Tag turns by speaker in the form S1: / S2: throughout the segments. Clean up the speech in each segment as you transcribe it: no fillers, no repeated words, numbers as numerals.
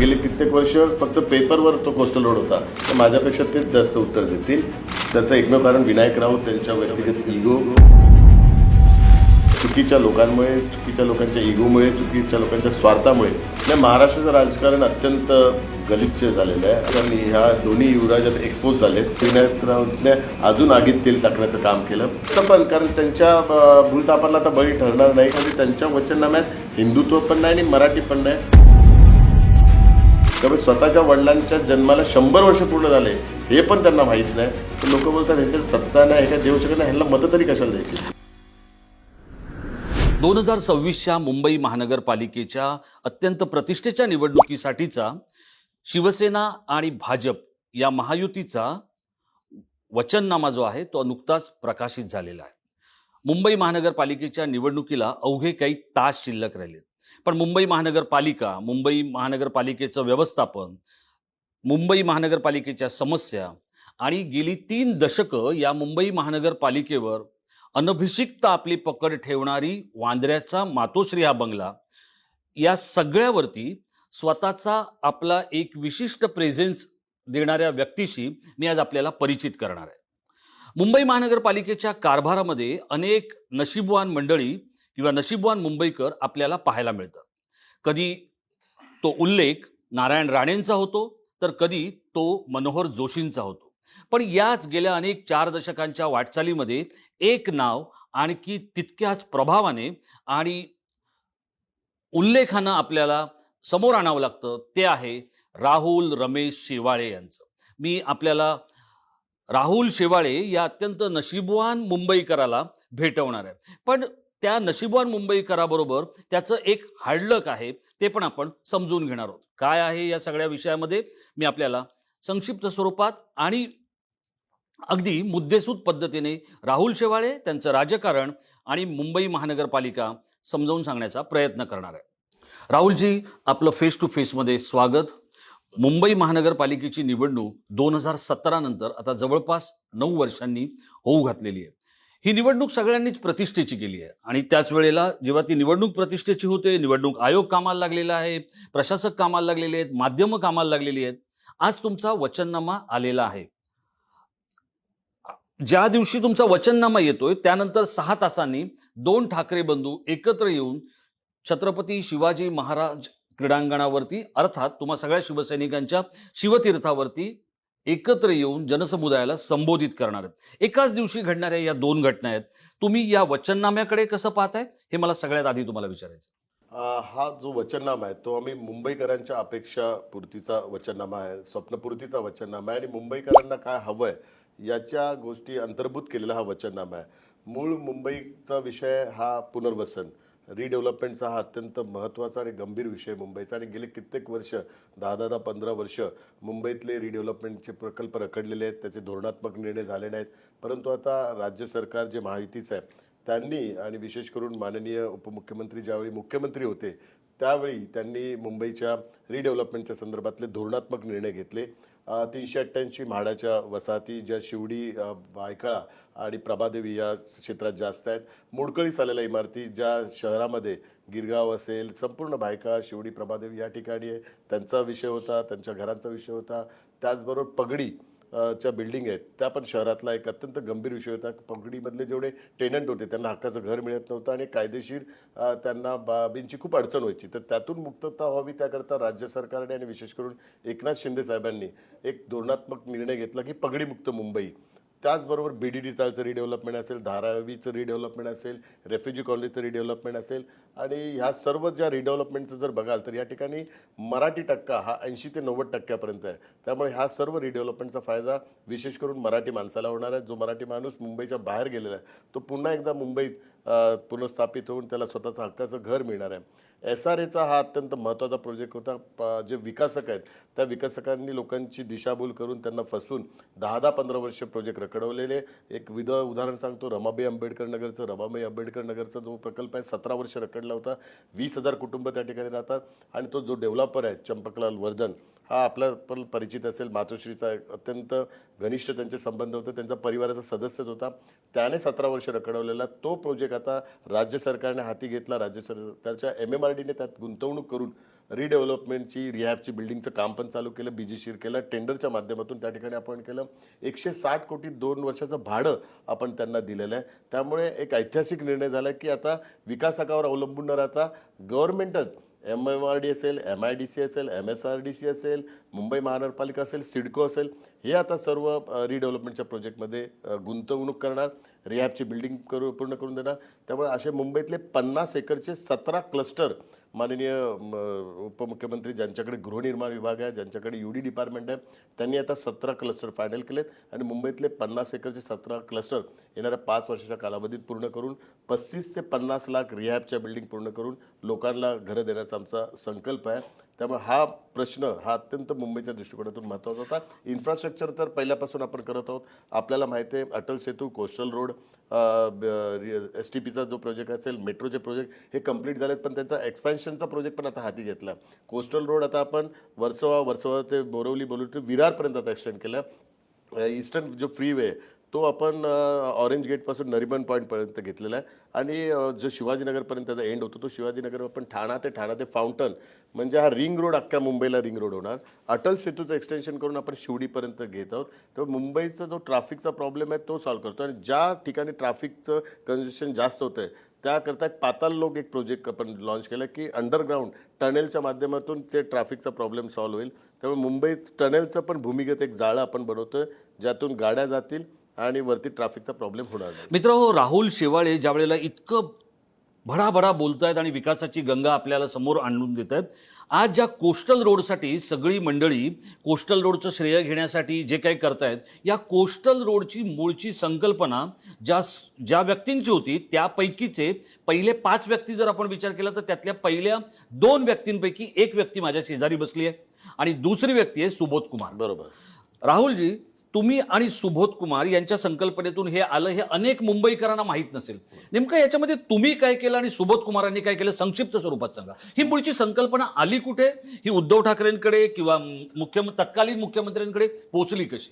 S1: गेली कित्येक वर्ष फक्त पेपरवर तो कोस्टल रोड होता, तर माझ्यापेक्षा तेच जास्त उत्तर देतील. त्याचं एकमेव कारण विनायक राऊत त्यांच्या व्यक्तिगत इगो, चुकीच्या लोकांमुळे, चुकीच्या लोकांच्या इगोमुळे, चुकीच्या लोकांच्या स्वार्थामुळे महाराष्ट्राचं राजकारण अत्यंत गलिच्छ झालेलं आहे. आणि ह्या दोन्ही युवराजात एक्सपोज झालेत. विनायक राऊतने अजून आगीत तेल टाकण्याचं काम केलं. पण कारण त्यांच्या भूलथापाला आता बळी ठरणार नाही, कारण त्यांच्या वचननाम्यात हिंदुत्व पण नाही आणि मराठी पण नाही. त्यामुळे स्वतःच्या वडिलांच्या जन्माला 100 वर्ष पूर्ण झाले हे पण त्यांना माहीत नाही. तर लोक बोलतात ह्याच्यात सत्ता नाही, ह्याच्या देऊ शकत नाही, ह्याला मतं तरी कशाला द्यायची.
S2: 2026च्या मुंबई महानगरपालिकेच्या अत्यंत प्रतिष्ठेच्या निवडणुकीसाठीचा शिवसेना आणि भाजप या महायुतीचा वचननामा जो आहे तो नुकताच प्रकाशित झालेला आहे. मुंबई महानगरपालिकेच्या निवडणुकीला अवघे काही तास शिल्लक राहिले, पण मुंबई महानगरपालिका, मुंबई महानगरपालिकेचं व्यवस्थापन, मुंबई महानगरपालिकेच्या समस्या आणि गेली 3 दशकं या मुंबई महानगरपालिकेवर अनभिषिक्त आपली पकड ठेवणारी वांद्र्याचा मातोश्री हा बंगला, या सगळ्यावरती स्वतःचा आपला एक विशिष्ट प्रेझेन्स देणाऱ्या व्यक्तीशी मी आज आपल्याला परिचित करणार आहे. मुंबई महानगरपालिकेच्या कारभारामध्ये अनेक नशीबवान मंडळी किंवा नशीबवान मुंबईकर आपल्याला पाहायला मिळतात. कधी तो उल्लेख नारायण राणेंचा होतो, तर कधी तो मनोहर जोशींचा होतो. पण याच गेल्या अनेक 4 दशकांच्या वाटचालीमध्ये एक नाव आणखी तितक्याच प्रभावाने आणि उल्लेखानं आपल्याला समोर आणावं लागतं, ते आहे राहुल रमेश शेवाळे यांचं. मी आपल्याला राहुल शेवाळे या अत्यंत नशीबवान मुंबईकराला भेटवणार आहे. पण त्या नशीबवान मुंबईकराबरोबर त्याचं एक हाडलक आहे, ते पण आपण समजून घेणार आहोत. काय आहे या सगळ्या विषयामध्ये मी आपल्याला संक्षिप्त स्वरूपात आणि अगदी मुद्देसूद पद्धतीने राहुल शेवाळे, त्यांचं राजकारण आणि मुंबई महानगरपालिका समजावून सांगण्याचा प्रयत्न करणार आहे. राहुलजी, आपलं फेस टू फेसमध्ये स्वागत. मुंबई महानगरपालिकेची निवडणूक 2017 नंतर आता जवळपास 9 वर्षांनी होऊ घातलेली आहे. ही निवडणूक सगळ्यांनीच प्रतिष्ठेची केली आहे आणि त्याच वेळेला जेव्हा ती निवडणूक प्रतिष्ठेची होते, निवडणूक आयोग कामाला लागलेला आहे, प्रशासक कामाला लागलेले आहेत, माध्यमं कामाला लागलेली आहेत. आज तुमचा वचननामा आलेला आहे. ज्या दिवशी तुमचा वचननामा येतोय त्यानंतर 6 तासांनी 2 ठाकरे बंधू एकत्र येऊन छत्रपती शिवाजी महाराज क्रीडांगणावरती, अर्थात तुम्हा सगळ्या शिवसैनिकांच्या शिवतीर्थावरती एकत्र येऊन जनसमुदायाला संबोधित करणार आहेत. एकाच दिवशी घडणाऱ्या या 2 घटना आहेत. तुम्ही या वचननाम्याकडे कसं पाहताय हे मला सगळ्यात आधी तुम्हाला विचारायचं.
S1: हा जो वचननामा आहे तो आम्ही मुंबईकरांच्या अपेक्षा पूर्तीचा वचननामा आहे, स्वप्नपूर्तीचा वचननामा आहे आणि मुंबईकरांना काय हवंय याच्या गोष्टी अंतर्भूत केलेला हा वचननामा आहे. मूळ मुंबईचा विषय हा पुनर्वसन, रिडेव्हलपमेंटचा हा अत्यंत महत्त्वाचा आणि गंभीर विषय मुंबईचा. आणि गेले कित्येक वर्ष, 10-15 वर्ष मुंबईतले रिडेव्हलपमेंटचे प्रकल्प रखडलेले आहेत, त्याचे धोरणात्मक निर्णय झाले नाहीत. परंतु आता राज्य सरकार जे महायुतीचं आहे त्यांनी, आणि विशेष करून माननीय उपमुख्यमंत्री ज्यावेळी मुख्यमंत्री होते त्यावेळी त्यांनी मुंबईच्या रिडेव्हलपमेंटच्या संदर्भातले धोरणात्मक निर्णय घेतले. 388 म्हाडाच्या वसाहती ज्या शिवडी, भायखळा आणि प्रभादेवी या क्षेत्रात जास्त आहेत, मोडकळीस आलेल्या इमारती ज्या शहरामध्ये गिरगाव असेल, संपूर्ण भायखळा, शिवडी, प्रभादेवी या ठिकाणी आहे, त्यांचा विषय होता, त्यांच्या घरांचा विषय होता. त्याचबरोबर पगडी च्या बिल्डिंग आहेत त्या पण शहरातला एक अत्यंत गंभीर विषय होता. पगडीमधले जेवढे टेनंट होते त्यांना हक्काचं घर मिळत नव्हतं आणि कायदेशीर त्यांना बाबींची खूप अडचण व्हायची. तर त्यातून मुक्तता व्हावी त्याकरता राज्य सरकारने आणि विशेष करून एकनाथ शिंदे साहेबांनी एक धोरणात्मक निर्णय घेतला की पगडीमुक्त मुंबई. त्याचबरोबर BDD चालचं रिडेव्हलपमेंट असेल, धारावीचं रिडेव्हलपमेंट असेल, रेफ्युजी कॉलनीचं रिडेव्हलपमेंट असेल, आणि ह्या सर्व ज्या रिडेव्हलपमेंटचं जर बघाल तर या ठिकाणी मराठी टक्का हा 80 ते 90% आहे. त्यामुळे ह्या सर्व रिडेव्हलपमेंटचा फायदा विशेष करून मराठी माणसाला होणार आहे. जो मराठी माणूस मुंबईच्या बाहेर गेलेला आहे तो पुन्हा एकदा मुंबईत पुनर्स्थापित होऊन त्याला स्वतःचं हक्काचं घर मिळणार आहे. SRAचा हा अत्यंत महत्त्वाचा प्रोजेक्ट होता. जे विकासक आहेत त्या विकासकांनी लोकांची दिशाभूल करून त्यांना फसवून 10-15 वर्ष प्रोजेक्ट रखडवलेले. एक उदाहरण सांगतो, रमाबाई आंबेडकर नगरचं. रमाबाई आंबेडकर नगरचा जो प्रकल्प आहे 17 वर्ष रखडला होता. 20,000 कुटुंब त्या ठिकाणी राहतात आणि तो जो डेव्हलपर आहे चंपकलाल वर्धन हा आपला पण परिचित असेल. मातोश्रीचा एक अत्यंत घनिष्ठ त्यांचे संबंध होते, त्यांचा परिवाराचा सदस्यच होता. त्याने 17 वर्ष रखडवलेला तो प्रोजेक्ट आता राज्य सरकारने हाती घेतला. राज्य सरकारच्या MMRDने त्यात गुंतवणूक करून रिडेव्हलपमेंटची, रिहॅबची बिल्डिंगचं काम पण चालू केलं, बीजीशीर केलं, टेंडरच्या माध्यमातून त्या ठिकाणी अपॉइंट केलं. 160 कोटी 2 वर्षाचं भाडं आपण त्यांना दिलेलं आहे. त्यामुळे एक ऐतिहासिक निर्णय झाला की आता विकासकावर अवलंबून न राहता गव्हर्नमेंटच MMRD असेल, MIDC असेल, MSRDC असेल, मुंबई महानगरपालिका असेल, सिडको असेल, हे आता सर्व रिडेव्हलपमेंटच्या प्रोजेक्टमध्ये गुंतवणूक करणार, रिहॅबची बिल्डिंग पूर्ण करून देणार. त्यामुळे असे मुंबईतले 50 एकरचे 17 क्लस्टर माननीय उपमुख्यमंत्री ज्यांच्याकडे गृहनिर्माण विभाग आहे, ज्यांच्याकडे UD डिपार्टमेंट आहे, त्यांनी आता 17 क्लस्टर फायनल केलेत आणि मुंबईतले 50 एकरचे 17 क्लस्टर येणाऱ्या 5 वर्षाच्या कालावधीत पूर्ण करून 35 ते 50 लाख रिहॅबच्या बिल्डिंग पूर्ण करून लोकांना घरं देण्याचा आमचा संकल्प आहे. त्यामुळे हा प्रश्न हा अत्यंत मुंबईच्या दृष्टिकोनातून महत्त्वाचा होता. इन्फ्रास्ट्रक्चर तर पहिल्यापासून आपण करत आहोत. आपल्याला माहिती आहे अटल सेतू, कोस्टल रोड, STPचा जो प्रोजेक्ट असेल, मेट्रोचे प्रोजेक्ट हे कंप्लीट झालेत, पण त्यांचा एक्सपॅन्शनचा प्रोजेक्ट पण आता हाती घेतला. कोस्टल रोड आता आपण वर्सोवा ते बोरवली ते विरारपर्यंत आता एक्सटेंड केला. ईस्टर्न जो फ्रीवे तो आपण ऑरेंज गेटपासून नरिमन पॉईंटपर्यंत घेतलेला आहे आणि जो शिवाजीनगरपर्यंत त्याचा एंड होतो तो शिवाजीनगर आपण ठाणा ते फाउंटन म्हणजे हा रिंग रोड अख्ख्या मुंबईला रिंग रोड होणार. अटल सेतूचं एक्सटेन्शन करून आपण शिवडीपर्यंत घेत आहोत. तर मुंबईचा जो ट्रॅफिकचा प्रॉब्लेम आहे तो सॉल्व्ह करतो आणि ज्या ठिकाणी ट्रॅफिकचं कंजेशन जास्त होतं आहे त्याकरता एक पाताल लोक एक प्रोजेक्ट आपण लॉन्च केला की अंडरग्राऊंड टनेलच्या माध्यमातून ते ट्रॅफिकचा प्रॉब्लेम सॉल्व्ह होईल. त्यामुळे मुंबईत टनेलचं पण भूमिगत एक जाळं आपण बनवतोय ज्यातून गाड्या जातील आणि वरती ट्रॅफिकचा प्रॉब्लेम होणार नाही.
S2: मित्र, राहुल शेवाळे ज्या वेळेला इतकं भडाभडा बोलतायत आणि विकासाची गंगा आपल्याला समोर आणून देत आहेत, आज ज्या कोस्टल रोडसाठी सगळी मंडळी कोस्टल रोडचं श्रेय घेण्यासाठी जे काही करतायत, या कोस्टल रोडची मूळची संकल्पना ज्या व्यक्तींची होती त्यापैकीचे पहिले 5 व्यक्ती जर आपण विचार केला तर त्यातल्या पहिल्या 2 व्यक्तींपैकी एक व्यक्ती माझ्या शेजारी बसली आहे आणि दुसरी व्यक्ती आहे सुबोध कुमार.
S1: बरोबर.
S2: राहुलजी, तुम्ही आणि सुबोध कुमार यांच्या संकल्पनेतून हे आलं हे अनेक मुंबईकरांना माहीत नसेल. नेमकं याच्यामध्ये तुम्ही काय केलं आणि सुबोध कुमारांनी काय केलं संक्षिप्त स्वरूपात सांगा. ही मूळची संकल्पना आली कुठे? ही उद्धव ठाकरेंकडे किंवा तत्कालीन मुख्यमंत्र्यांकडे पोहोचली कशी?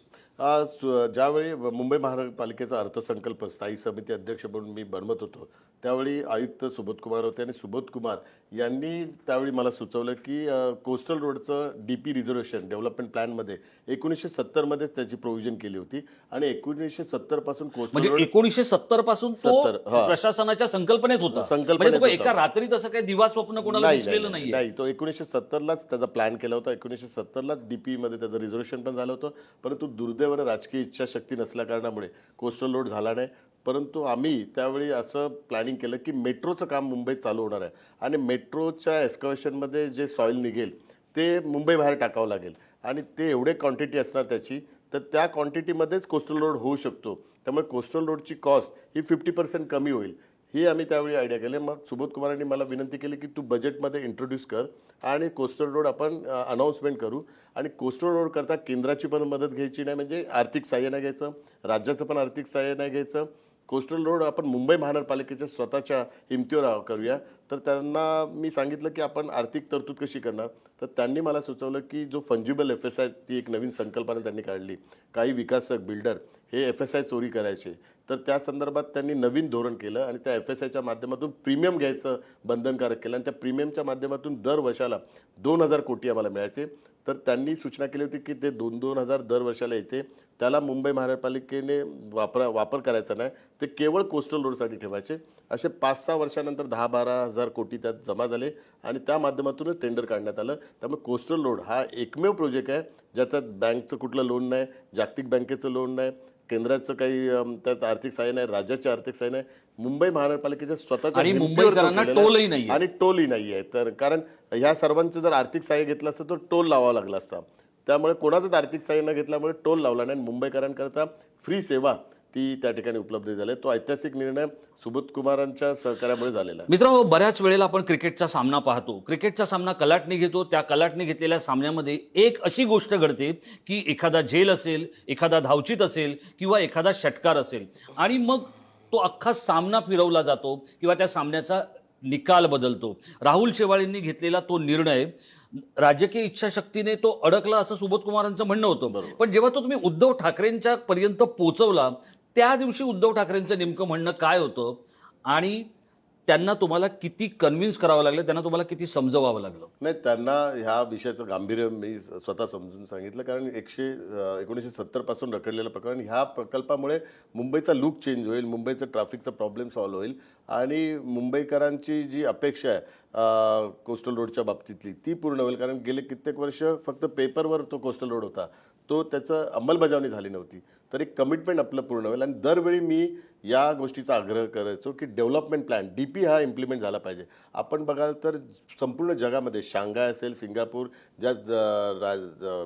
S1: ज्यावेळी मुंबई महानगरपालिकेचा अर्थसंकल्प स्थायी समिती अध्यक्ष म्हणून मी बनवत होतो त्यावेळी आयुक्त सुबोध कुमार होते आणि सुबोध कुमार यांनी त्यावेळी मला सुचवलं की कोस्टल रोडचं DP रिझर्वेशन डेव्हलपमेंट प्लॅनमध्ये 1970 मध्येच त्याची प्रोव्हिजन केली होती आणि 1970 पासून कोस्टल रोड
S2: 1970 पासून तो
S1: 70, हा.
S2: प्रशासनाच्या संकल्पनेत होता.
S1: संकल्पनेत
S2: म्हणजे
S1: होता.
S2: एका रात्रीत असं काही दिवा स्वप्न कोणाला दिसलेलं नाहीये.
S1: नाही, तो 1970लाच त्याचा प्लॅन केला होता. 1970लाच DP मध्ये त्याचं रिझर्वेशन पण झालं होतं. परंतु दुर्दैवानं राजकीय इच्छाशक्ती नसल्या कारणामुळे कोस्टल रोड झाला नाही. परंतु आम्ही त्यावेळी असं प्लॅनिंग केलं की मेट्रोचं काम मुंबईत चालू होणार आहे आणि मेट्रोच्या एक्स्कव्हेशनमध्ये जे सॉईल निघेल ते मुंबई बाहेर टाकावं लागेल आणि ते एवढे क्वांटिटी असणार त्याची, तर त्या क्वांटिटीमध्येच कोस्टल रोड होऊ शकतो. त्यामुळे कोस्टल रोडची कॉस्ट ही 50% कमी होईल, ही आम्ही त्यावेळी आयडिया केली. मग सुबोध कुमारांनी मला विनंती केली की तू बजेटमध्ये इंट्रोड्यूस कर आणि कोस्टल रोड आपण अनाऊन्समेंट करू आणि कोस्टल रोड करता केंद्राची पण मदत घ्यायची नाही, म्हणजे आर्थिक सहाय्य नाही घ्यायचं, राज्याचं पण आर्थिक सहाय्य नाही घ्यायचं. कोस्टल रोड आपण मुंबई महानगरपालिकेच्या स्वतःच्या हिमतीवर करूया. तर त्यांना मी सांगितलं की आपण आर्थिक तरतूद कशी करणार. तर त्यांनी मला सुचवलं की जो फंजिबल FSI ती एक नवीन संकल्पना त्यांनी काढली. काही विकासक बिल्डर हे FSI चोरी करायचे, तर त्या संदर्भात त्यांनी नवीन धोरण केलं आणि त्या FSIच्या माध्यमातून प्रीमियम घ्यायचं बंधनकारक केलं आणि त्या प्रीमियमच्या माध्यमातून दर वर्षाला 2,000 कोटी आम्हाला मिळायचे. तर त्यांनी सूचना केली होती की ते 2,000 दर वर्षाला येते, त्याला मुंबई महानगरपालिकेने वापर करायचा नाही, ते केवळ कोस्टल रोडसाठी ठेवायचे. असे 5-6 वर्षानंतर 10-12 हजार कोटी त्यात जमा झाले आणि त्या माध्यमातूनच टेंडर काढण्यात आलं. त्यामुळे कोस्टल रोड हा एकमेव प्रोजेक्ट आहे ज्याच्यात बँकचं कुठलं लोन नाही, जागतिक बँकेचं लोन नाही, केंद्राचं काही त्यात आर्थिक सहाय्य नाही, राज्याचे आर्थिक सहाय्य नाही, मुंबई महानगरपालिकेच्या स्वतःच्या
S2: आणि मुंबईकरांना टोलही नाही
S1: आणि टोलही नाही आहे. तर कारण ह्या सर्वांचं जर आर्थिक सहाय्य घेतलं असतं तर टोल लावावा लागला असता. त्यामुळे कोणाचंच आर्थिक सहाय्य न घेतल्यामुळे टोल लावला नाही. मुंबईकरांकरता फ्री सेवा ती त्या ठिकाणी उपलब्ध झाली. तो ऐतिहासिक निर्णय सुबोध कुमारांच्या सहकार्यामुळे झालेला आहे.
S2: मित्रांनो, बऱ्याच वेळेला आपण क्रिकेटचा सामना पाहतो. क्रिकेटचा सामना कलाटने घेतो. त्या कलाटने घेतलेल्या सामन्यामध्ये एक अशी गोष्ट घडते की एखादा झेल असेल, एखादा धावचीत असेल किंवा एखादा षटकार असेल आणि मग तो अख्खा सामना फिरवला जातो किंवा त्या सामन्याचा निकाल बदलतो. राहुल शेवाळेंनी घेतलेला तो निर्णय राजकीय इच्छाशक्तीने तो अडकला असं सुबोध कुमारांचं म्हणणं होतं.
S1: बरोबर.
S2: पण जेव्हा तो तुम्ही उद्धव ठाकरेंच्या पर्यंत पोहोचवला, त्या दिवशी उद्धव ठाकरेंचं नेमकं म्हणणं काय होतं आणि त्यांना तुम्हाला किती कन्व्हिन्स करावं लागलं, त्यांना तुम्हाला किती समजवावं लागलं?
S1: नाही, त्यांना ह्या विषयाचं गांभीर्य मी स्वतः समजून सांगितलं, कारण 1970 पासून रखडलेलं प्रकरण, ह्या प्रकल्पामुळे मुंबईचा लुक चेंज होईल, मुंबईचं ट्रॅफिकचा प्रॉब्लेम सॉल्व्ह होईल आणि मुंबईकरांची जी अपेक्षा आहे कोस्टल रोडच्या बाबतीतली ती पूर्ण होईल. कारण गेले कित्येक वर्ष फक्त पेपरवर तो कोस्टल रोड होता, तो त्याचं अंमलबजावणी झाली नव्हती. तर एक कमिटमेंट आपलं पूर्ण होईल. आणि दरवेळी मी या गोष्टीचा आग्रह करायचो की डेव्हलपमेंट प्लॅन DP हा इम्प्लिमेंट झाला पाहिजे. आपण बघाल तर संपूर्ण जगामध्ये शांघाय असेल, सिंगापूर, ज्या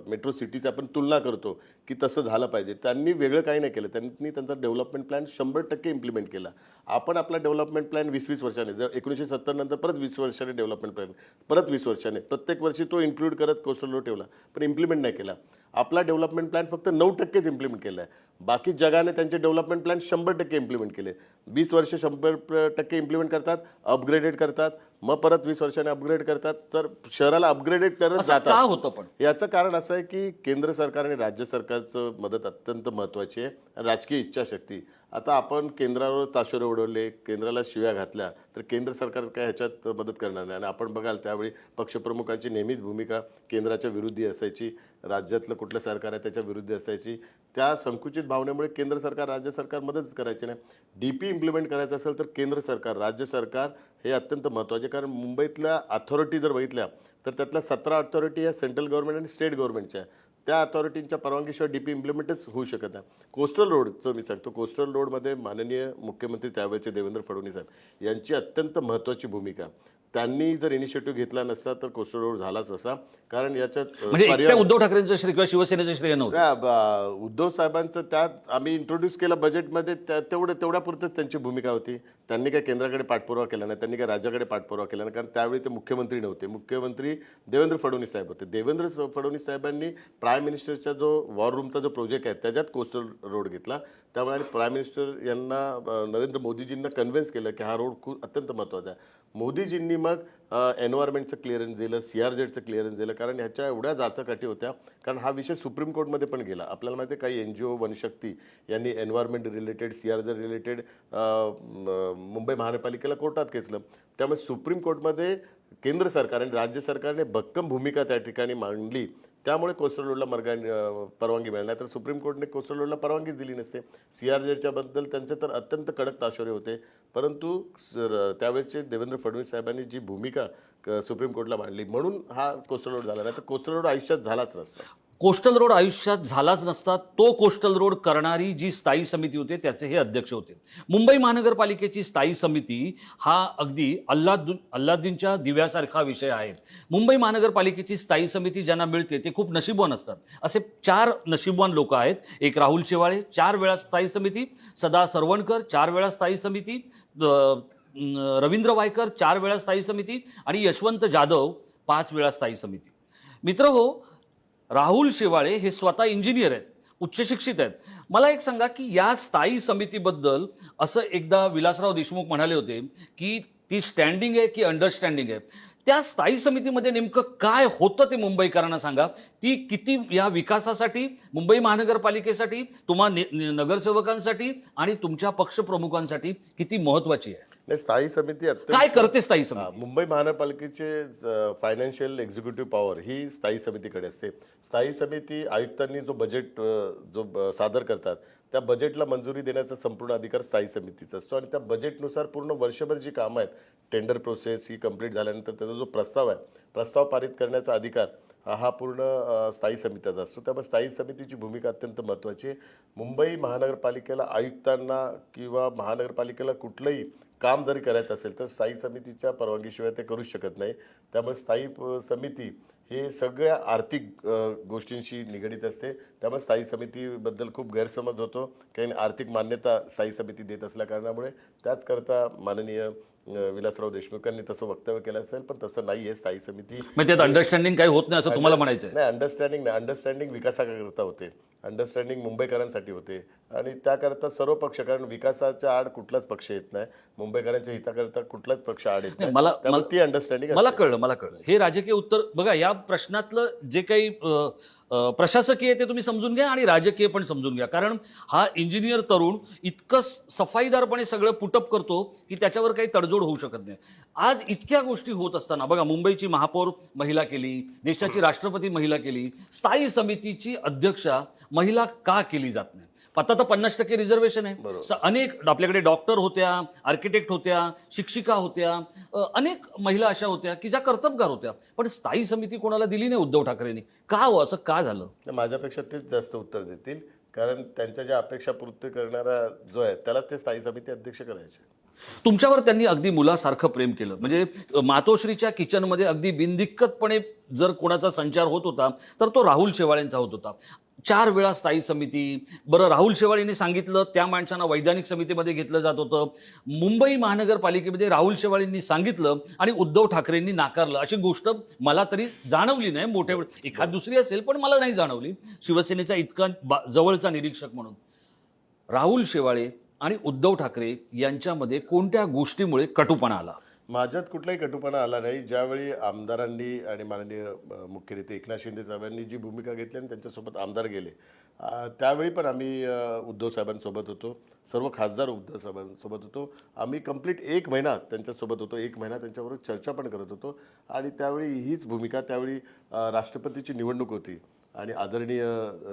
S1: मेट्रो सिटीची आपण तुलना करतो की तसं झालं पाहिजे, त्यांनी वेगळं काही नाही केलं. त्यांनी त्यांचा डेव्हलपमेंट प्लॅन 100% इम्प्लिमेंट केला. आपण आपला डेव्हलपमेंट प्लॅन 20-20 वर्षाने, जर 1970 नंतर परत 20 वर्षाने डेव्हलपमेंट प्लॅन, परत 20 वर्षाने, प्रत्येक वर्षी तो इन्क्लूड करत कोस्टल रोड ठेवला, पण इम्प्लिमेंट नाही केला. आपला डेव्हलपमेंट प्लॅन फक्त 9%च इम्प्लिमेंट केला आहे. बाकी जगाने त्यांचे डेव्हलपमेंट प्लॅन 100% इम्प्लिमेंट केले. 20 वर्ष 100% इम्प्लिमेंट करतात, अपग्रेडेड करतात, मग परत 20 वर्षाने अपग्रेड करतात. तर शहराला अपग्रेडेड करत
S2: असं का
S1: जातात.
S2: होतं पण?
S1: याचं कारण असं आहे की केंद्र सरकार आणि राज्य सरकारचं मदत अत्यंत महत्त्वाची आहे. आणि राजकीय इच्छाशक्ती. आता आपण केंद्रावर ताशेरे उडवले, केंद्राला शिव्या घातल्या, तर केंद्र सरकार काय ह्याच्यात मदत करणार नाही. आणि आपण बघाल त्यावेळी पक्षप्रमुखांची नेहमीच भूमिका केंद्राच्या विरुद्ध असायची, राज्यातलं कुठलं सरकार आहे त्याच्या विरुद्ध असायची. त्या संकुचित भावनेमुळे केंद्र सरकार, राज्य सरकार मदतच करायचे नाही. DP इम्प्लिमेंट करायचं असेल तर केंद्र सरकार, राज्य सरकार हे अत्यंत महत्त्वाचे. कारण मुंबईतल्या अथॉरिटी जर बघितल्या तर त्यातल्या 17 अथॉरिटी ह्या सेंट्रल गव्हर्नमेंट आणि स्टेट गव्हर्नमेंटच्या आहे. त्या अथॉरिटींच्या परवानगीशिवाय DP इम्प्लिमेंटच होऊ शकत नाही. कोस्टल रोडचं मी सांगतो, कोस्टल रोडमध्ये माननीय मुख्यमंत्री त्यावेळेचे देवेंद्र फडणवीस साहेब यांची अत्यंत महत्त्वाची भूमिका. त्यांनी जर इनिशिएटिव्ह घेतला नसता तर कोस्टल रोड झालाच नसता. कारण याच्यात
S2: म्हणजे एकट्या उद्धव ठाकरेंचं श्रेय किंवा शिवसेनेचं श्रेय नव्हतं.
S1: उद्धव साहेबांचं त्यात आम्ही इंट्रोड्यूस केलं बजेटमध्ये, तेवढ्यापुरतच त्यांची भूमिका होती. त्यांनी काय केंद्राकडे पाठपुरावा केला नाही, त्यांनी काय राज्याकडे पाठपुरावा केला नाही. कारण त्यावेळी ते मुख्यमंत्री नव्हते, मुख्यमंत्री देवेंद्र फडणवीस साहेब होते. देवेंद्र फडणवीस साहेबांनी प्राईम मिनिस्टरचा जो वॉर रूमचा जो प्रोजेक्ट आहे त्याच्यात कोस्टल रोड घेतला. त्यामुळे आणि प्राईम मिनिस्टर यांना नरेंद्र मोदीजींना कन्व्हिन्स केलं की हा रोड खूप अत्यंत महत्त्वाचा आहे. मोदीजींनी मग एन्व्हायरमेंटचं क्लिअरन्स दिलं, CRZचं क्लिअरन्स दिलं. कारण ह्याच्या एवढ्या जाचाकाठी होत्या. कारण हा विषय सुप्रीम कोर्टमध्ये पण गेला. आपल्याला माहिती आहे काही NGO, वनशक्ती यांनी environment related, CRZ related Mumbai महानगरपालिकेला कोर्टात खेचलं. त्यामुळे सुप्रीम कोर्टमध्ये केंद्र सरकार आणि राज्य सरकारने भक्कम भूमिका त्या ठिकाणी मांडली. त्यामुळे कोस्टल रोडला परवानगी मिळाली. नाही तर सुप्रीम कोर्टने कोस्टल रोडला परवानगीच दिली नसते. CRZच्या बद्दल त्यांचे तर अत्यंत कडक ताशेरे होते. परंतु त्यावेळेसचे देवेंद्र फडणवीस साहेबांनी जी भूमिका सुप्रीम कोर्टला मांडली म्हणून हा कोस्टल रोड झाला. नाही तर कोस्टल रोड आयुष्यात झालाच नसता.
S2: कोस्टल रोड आयुष्यात झालाच नसता. तो कोस्टल रोड करणारी जी स्थायी समिती होते त्याचे हे अध्यक्ष होते. मुंबई महानगरपालिकेची स्थायी समिती हा अगदी अल्लादीनच्या दिव्यासारखा विषय आहे. मुंबई महानगरपालिकेची स्थायी समिती ज्यांना मिळते ते खूप नशीबवान असतात. असे 4 नशीबवान लोक आहेत. एक राहुल शेवाळे, 4 वेळा स्थायी समिती, सदा सरवणकर 4 वेळा स्थायी समिती, रवींद्र वायकर 4 वेळा स्थायी समिती आणि यशवंत जाधव 5 वेळा स्थायी समिती. मित्रहो, राहुल शेवाळे हे स्वतः इंजिनियर आहेत, उच्च शिक्षित आहेत. मला एक सांगा की या स्थायी समितीबद्दल असं एकदा विलासराव देशमुख म्हणाले होते की ती स्टँडिंग आहे की अंडरस्टँडिंग आहे. त्या स्थायी समितीमध्ये नेमकं काय होतं ते मुंबईकरांना सांगा. ती किती या विकासासाठी, मुंबई महानगरपालिकेसाठी, तुम्हा नगरसेवकांसाठी आणि तुमच्या पक्षप्रमुखांसाठी किती महत्वाची आहे?
S1: नाही, स्थायी समिती
S2: काय करते स्थायी समिती?
S1: मुंबई महानगरपालिकेचे फायनान्शियल एक्झिक्युटिव्ह पॉवर ही स्थायी समितीकडे असते. स्थायी समिती आयुक्तांनी जो बजेट सादर करतात त्या बजेटला मंजुरी देण्याचा संपूर्ण अधिकार स्थायी समितीचा असतो. आणि त्या बजेटनुसार पूर्ण वर्षभर जी कामं आहेत, टेंडर प्रोसेस ही कंप्लीट झाल्यानंतर त्याचा जो प्रस्ताव आहे, प्रस्ताव पारित करण्याचा अधिकार हा पूर्ण स्थायी समितीचा असतो. त्यामुळे स्थायी समितीची भूमिका अत्यंत महत्त्वाची आहे. मुंबई महानगरपालिकेला, आयुक्तांना किंवा महानगरपालिकेला कुठलंही काम जरी करायचं असेल तर स्थायी समितीच्या परवानगीशिवाय ते करूच शकत नाही. त्यामुळे स्थायी समिती हे सगळ्या आर्थिक गोष्टींशी निगडीत असते. त्यामुळे स्थायी समितीबद्दल खूप गैरसमज होतो. काही आर्थिक मान्यता स्थायी समिती देत असल्या कारणामुळे त्याचकरता माननीय विलासराव देशमुखांनी तसं वक्तव्य केलं असेल, पण तसं नाही आहे. स्थायी समिती
S2: म्हणजे त्यात अंडरस्टँडिंग काही होत नाही असं तुम्हाला म्हणायचं आहे?
S1: नाही, अंडरस्टँडिंग विकासाकरता होते, अंडरस्टँडिंग मुंबईकरांसाठी होते. आणि त्याकरता सर्व पक्ष, कारण विकासाच्या आड कुठलाच पक्ष येत नाही, मुंबईकरांच्या हिताकरता कुठलाच पक्ष आड येत नाही. ती अंडरस्टँडिंग
S2: मला कळलं. हे राजकीय उत्तर बघा. या प्रश्नातलं जे काही प्रशासकीय आहे ते तुम्ही समजून घ्या आणि राजकीय पण समजून घ्या. कारण हा इंजिनियर तरुण इतकं सफाईदारपणे सगळं पुटअप करतो की त्याच्यावर काही तडजोड होऊ शकत नाही. आज इतक्या गोष्टी होत असताना बघा, मुंबईची महापौर महिला केली, देशाची राष्ट्रपती महिला केली, स्थायी समितीची अध्यक्षा महिला का केली जात नाही? आता तर 50% रिझर्वेशन आहे.
S1: बरोबर.
S2: अनेक आपल्याकडे डॉक्टर होत्या, आर्किटेक्ट होत्या, शिक्षिका होत्या, अनेक महिला अशा होत्या की ज्या कर्तबगार होत्या, पण स्थायी समिती कोणाला दिली नाही उद्धव ठाकरेंनी. का हो, असं का झालं?
S1: माझ्यापेक्षा तेच जास्त उत्तर देतील, कारण त्यांच्या ज्या अपेक्षा पूर्ती करणारा जो आहे त्याला ते स्थायी समिती अध्यक्ष करायचे.
S2: तुमच्यावर त्यांनी अगदी मुलासारखं प्रेम केलं. म्हणजे मातोश्रीच्या किचनमध्ये अगदी बिनदिक्कतपणे जर कोणाचा संचार होत होता तर तो राहुल शेवाळेंचा होत होता. 4 वेळा स्थायी समिती. बरं, राहुल शेवाळेंनी सांगितलं त्या माणसांना वैधानिक समितीमध्ये घेतलं जात होतं. मुंबई महानगरपालिकेमध्ये राहुल शेवाळेंनी सांगितलं आणि उद्धव ठाकरेंनी नाकारलं. अशी गोष्ट मला तरी जाणवली नाही. मोठ्या एखाद दुसरी असेल पण मला नाही जाणवली, शिवसेनेचा इतका जवळचा निरीक्षक म्हणून. राहुल शेवाळे आणि उद्धव ठाकरे यांच्यामध्ये कोणत्या गोष्टीमुळे कटुपणा आला?
S1: माझ्यात कुठलाही कटुपणा आला नाही. ज्यावेळी आमदारांनी आणि माननीय मुख्य नेते एकनाथ शिंदे साहेबांनी जी भूमिका घेतली आणि त्यांच्यासोबत आमदार गेले, त्यावेळी पण आम्ही उद्धव साहेबांसोबत होतो, सर्व खासदार उद्धव साहेबांसोबत होतो. आम्ही कंप्लीट 1 महिना त्यांच्यासोबत होतो, 1 महिना त्यांच्याबरोबर चर्चा पण करत होतो. आणि त्यावेळी हीच भूमिका, त्यावेळी राष्ट्रपतीची निवडणूक होती आणि आदरणीय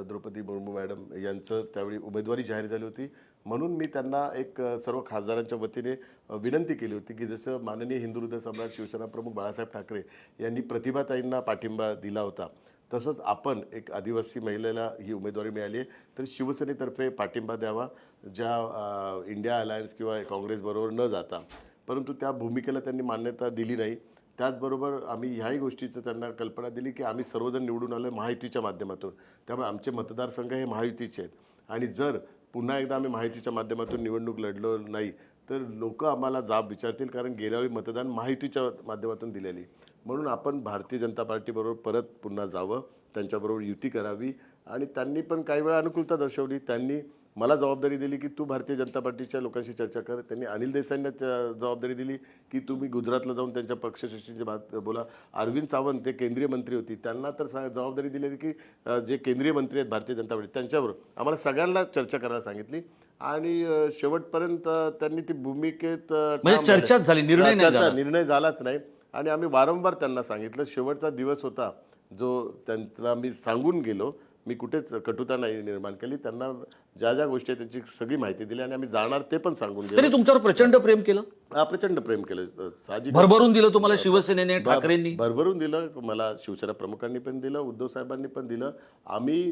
S1: द्रौपदी मुर्मू मॅडम यांचं त्यावेळी उमेदवारी जाहीर झाली होती. म्हणून मी त्यांना एक सर्व खासदारांच्या वतीने विनंती केली होती की जसं माननीय हिंदू हृदय सम्राट शिवसेना प्रमुख बाळासाहेब ठाकरे यांनी प्रतिभाताईंना पाठिंबा दिला होता, तसंच आपण एक आदिवासी महिलेला ही उमेदवारी मिळाली आहे तर शिवसेनेतर्फे पाठिंबा द्यावा, ज्या इंडिया अलायन्स किंवा काँग्रेसबरोबर न जाता. परंतु त्या भूमिकेला त्यांनी मान्यता दिली नाही. त्याचबरोबर आम्ही ह्याही गोष्टीचं त्यांना कल्पना दिली की आम्ही सर्वजण निवडून आलो महायुतीच्या माध्यमातून, त्यामुळे आमचे मतदारसंघ हे महायुतीचे आहेत आणि जर पुन्हा एकदा आम्ही महायुतीच्या माध्यमातून निवडणूक लढलो नाही तर लोक आम्हाला जाब विचारतील, कारण गेल्या वेळी मतदान महायुतीच्या माध्यमातून दिलेली. म्हणून आपण भारतीय जनता पार्टीबरोबर परत पुन्हा जावं, त्यांच्याबरोबर युती करावी. आणि त्यांनी पण काही वेळा अनुकूलता दर्शवली. त्यांनी मला जबाबदारी दिली की तू भारतीय जनता पार्टीच्या लोकांशी चर्चा कर. त्यांनी अनिल देसाईंना जबाबदारी दिली की तुम्ही गुजरातला जाऊन त्यांच्या पक्षश्रेष्ठींची बात बोला. अरविंद सावंत ते केंद्रीय मंत्री होती, त्यांना तर जबाबदारी दिलेली की जे केंद्रीय मंत्री आहेत भारतीय जनता पार्टी त्यांच्याबरोबर आम्हाला सगळ्यांना चर्चा करायला सांगितली. आणि शेवटपर्यंत त्यांनी ती भूमिकेत
S2: म्हणजे चर्चाच झाली, निर्णय नाही झाला.
S1: निर्णय झालाच नाही. आणि आम्ही वारंवार त्यांना सांगितलं. शेवटचा दिवस होता जो त्यांना मी सांगून गेलो, मी कुठेच कटुता नाही निर्माण केली. त्यांना ज्या ज्या गोष्टी आहेत त्याची सगळी माहिती दिली आणि आम्ही जाणार ते पण सांगून
S2: तरी
S1: गेलो.
S2: तुमच्यावर प्रचंड प्रेम केलं,
S1: प्रचंड प्रेम केलं. साहजिक
S2: भरभरून दिलं तुम्हाला शिवसेनेने, ठाकरेंनी.
S1: भरभरून दिलं मला, शिवसेना प्रमुखांनी पण दिलं, उद्धव साहेबांनी पण दिलं. आम्ही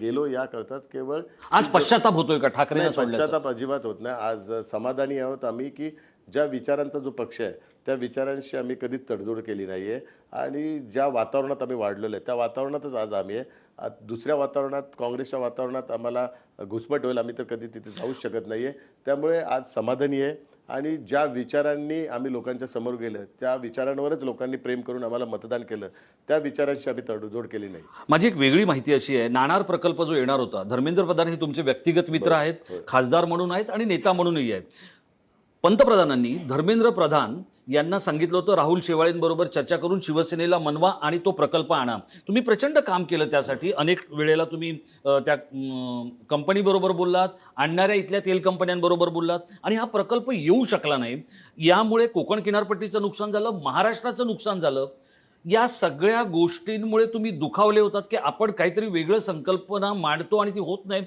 S1: गेलो याकरताच केवळ.
S2: आज पश्चाताप होतोय का ठाकरेंना सोडल्याचा?
S1: पश्चाताप अजिबात होत नाही. आज समाधानी आहोत आम्ही की ज्या विचारांचा जो पक्ष आहे त्या विचारांशी आम्ही कधीच तडजोड केली नाही आहे आणि ज्या वातावरणात आम्ही वाढलेलो आहे त्या वातावरणातच आज आम्ही आहे. दुसऱ्या वातावरणात, काँग्रेसच्या वातावरणात आम्हाला घुसमट होईल, आम्ही तर कधी तिथे जाऊच शकत नाही आहे. त्यामुळे आज समाधानी आहे आणि ज्या विचारांनी आम्ही लोकांच्या समोर गेलं त्या विचारांवरच लोकांनी प्रेम करून आम्हाला मतदान केलं, त्या विचारांशी आम्ही तडजोड केली नाही.
S2: माझी एक वेगळी माहिती अशी आहे, नाणार प्रकल्प जो येणार होता, धर्मेंद्र प्रधान हे तुमचे व्यक्तिगत मित्र आहेत, खासदार म्हणून आहेत आणि नेता म्हणूनही आहेत. पंतप्रधानांनी धर्मेंद्र प्रधान यांना सांगितलं होतं राहुल शेवाळेंबरोबर चर्चा करून शिवसेनेला मनवा आणि तो प्रकल्प आणा. तुम्ही प्रचंड काम केलं त्यासाठी. अनेक वेळेला तुम्ही त्या कंपनीबरोबर बोललात, आणणाऱ्या इथल्या तेल कंपन्यांबरोबर बोललात आणि हा प्रकल्प येऊ शकला नाही. यामुळे कोकण किनारपट्टीचं नुकसान झालं, महाराष्ट्राचं नुकसान झालं. या सगळ्या गोष्टींमुळे तुम्ही दुखावले होतात की आपण काहीतरी वेगळं संकल्पना मांडतो आणि ती होत नाही,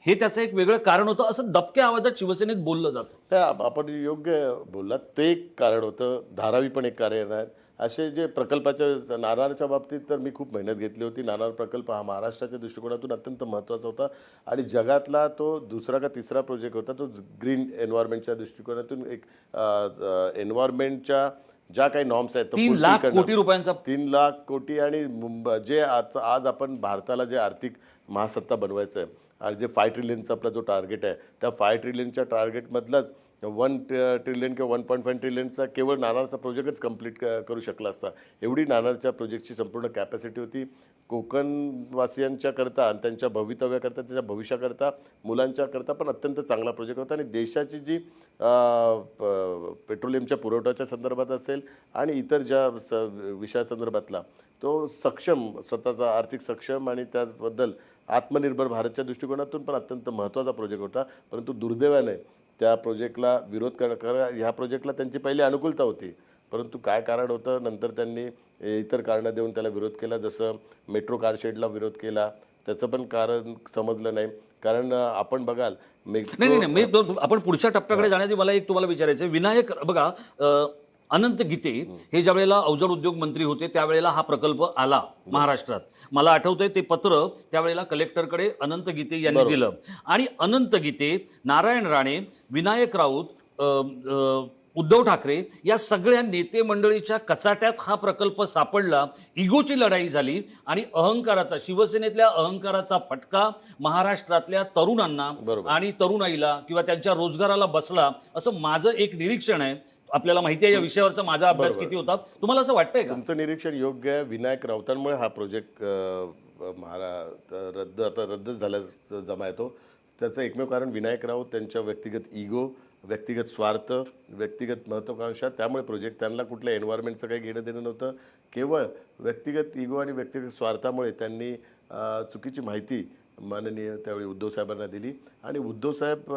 S2: हे त्याचं एक वेगळं कारण होतं, असं दबक्या आवाजात शिवसेनेत बोललं जातं.
S1: त्या आपण योग्य बोललात, ते एक कारण होतं. धारावी पण एक कारण आहे. असे जे प्रकल्पाच्या नाणारच्या बाबतीत तर मी खूप मेहनत घेतली होती. नाणार प्रकल्प हा महाराष्ट्राच्या दृष्टिकोनातून अत्यंत महत्त्वाचा होता आणि जगातला तो दुसरा का तिसरा प्रोजेक्ट होता. तो ग्रीन एन्व्हायरमेंटच्या दृष्टिकोनातून एक एन्व्हायरमेंटच्या ज्या काही नॉर्म्स आहेत
S2: 3 लाख कोटी रुपयांचा
S1: 3 लाख कोटी आणि जे आज आपण भारताला जे आर्थिक महासत्ता बनवायचं आहे आणि जे 5 ट्रिलियनचा आपला जो टार्गेट आहे त्या 5 ट्रिलियनच्या टार्गेटमधलाच 1 ट्रिलियन किंवा 1.5 ट्रिलियनचा केवळ नाणारचा प्रोजेक्टच कंप्लीट करू शकला असता. एवढी नाणारच्या प्रोजेक्टची संपूर्ण कॅपॅसिटी होती. कोकणवासियांच्या करता आणि त्यांच्या भवितव्याकरता, त्यांच्या भविष्याकरता, मुलांच्या करता पण अत्यंत चांगला प्रोजेक्ट होता. आणि देशाची जी पेट्रोलियमच्या पुरवठ्याच्या संदर्भात असेल आणि इतर ज्या विषयासंदर्भातला तो सक्षम, स्वतःचा आर्थिक सक्षम आणि त्याबद्दल आत्मनिर्भर भारतच्या दृष्टिकोनातून पण अत्यंत महत्त्वाचा प्रोजेक्ट होता. परंतु दुर्दैवाने त्या प्रोजेक्टला विरोध ह्या प्रोजेक्टला त्यांची पहिली अनुकूलता होती, परंतु काय कारण होतं नंतर त्यांनी इतर कारणं देऊन त्याला विरोध केला. जसं मेट्रो कारशेडला विरोध केला, त्याचं पण कारण समजलं नाही. कारण आपण बघाल
S2: नाही नाही नाही, आपण पुढच्या टप्प्याकडे जाण्याआधी मला एक तुम्हाला विचारायचं आहे. विनायक बघा, अनंत गीते हे ज्या वेळेला अवजड उद्योग मंत्री होते त्यावेळेला हा प्रकल्प आला महाराष्ट्रात. मला आठवतंय ते पत्र त्यावेळेला कलेक्टरकडे अनंत गीते यांनी दिलं आणि अनंत गीते, नारायण राणे, विनायक राऊत, उद्धव ठाकरे या सगळ्या नेते मंडळीच्या कचाट्यात हा प्रकल्प सापडला. इगोची लढाई झाली आणि अहंकाराचा, शिवसेनेतल्या अहंकाराचा फटका महाराष्ट्रातल्या तरुणांना आणि तरुणाईला किंवा त्यांच्या रोजगाराला बसला, असं माझं एक निरीक्षण आहे. आपल्याला माहिती आहे या विषयावरचा माझा अभ्यास किती होता, तुम्हाला असं वाटतंय का?
S1: तुमचं निरीक्षण योग्य आहे. विनायक राऊतांमुळे हा प्रोजेक्ट रद्द झाल्याचा जमा येतो. त्याचं एकमेव कारण विनायक राऊत, त्यांच्या व्यक्तिगत इगो, व्यक्तिगत स्वार्थ, व्यक्तिगत महत्त्वाकांक्षा. त्यामुळे प्रोजेक्ट, त्यांना कुठल्या एन्व्हायरमेंटचं काही घेणं देणं नव्हतं. केवळ व्यक्तिगत इगो आणि व्यक्तिगत स्वार्थामुळे त्यांनी चुकीची माहिती माननीय त्यावेळी उद्धव साहेबांना दिली. आणि उद्धव साहेब